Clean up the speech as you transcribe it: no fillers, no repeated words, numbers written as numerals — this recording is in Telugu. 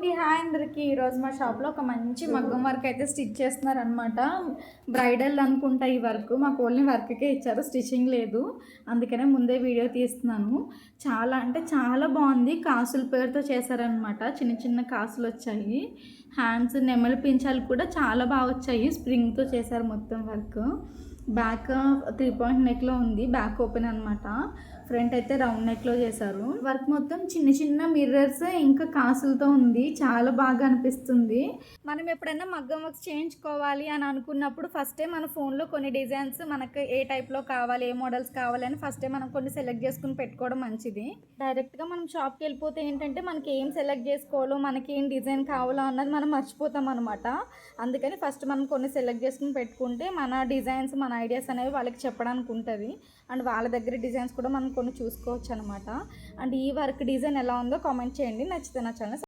అండి, హాయ్ అందరికి. ఈరోజు మా షాప్లో ఒక మంచి మగ్గం వర్క్ అయితే స్టిచ్ చేస్తున్నారనమాట. బ్రైడల్ అనుకుంటా ఈ వర్క్. మాకు ఓన్లీ వర్క్కే ఇచ్చారు, స్టిచ్చింగ్ లేదు. అందుకనే ముందే వీడియో తీస్తున్నాను. చాలా అంటే చాలా బాగుంది. కాసుల పేరుతో చేశారనమాట. చిన్న చిన్న కాసులు వచ్చాయి. హ్యాండ్స్ నెమలి పించాలు కూడా చాలా బాగా వచ్చాయి. స్ప్రింగ్తో చేశారు మొత్తం వర్క్. బ్యాక్ 3 పాయింట్ నెక్లో ఉంది. బ్యాక్ ఓపెన్ అనమాట. ఫ్రంట్ అయితే రౌండ్ నెక్లో చేశారు. వర్క్ మొత్తం చిన్న చిన్న మిర్రర్స్ ఇంకా కాసులతో ఉంది. చాలా బాగా అనిపిస్తుంది. మనం ఎప్పుడైనా మగ్గం వర్క్స్ చేయించుకోవాలి అని అనుకున్నప్పుడు ఫస్టే మన ఫోన్లో కొన్ని డిజైన్స్ మనకు ఏ టైప్లో కావాలి, ఏ మోడల్స్ కావాలి అని ఫస్టే మనం కొన్ని సెలెక్ట్ చేసుకుని పెట్టుకోవడం మంచిది. డైరెక్ట్గా మనం షాప్కి వెళ్ళిపోతే ఏంటంటే మనకి ఏం సెలెక్ట్ చేసుకోవాలో, మనకి ఏం డిజైన్ కావాలో అన్నది మనం మర్చిపోతాం అనమాట. అందుకని ఫస్ట్ మనం కొన్ని సెలెక్ట్ చేసుకుని పెట్టుకుంటే మన డిజైన్స్, మన ఐడియాస్ అనేవి వాళ్ళకి చెప్పడానికి ఉంటుంది. అండ్ వాళ్ళ దగ్గర డిజైన్స్ కూడా మనం కొన్ని చూసుకోవచ్చు అనమాట. అండ్ ఈ వర్క్ డిజైన్ ఎలా ఉందో కామెంట్ చేయండి. నచ్చితే నా ఛానల్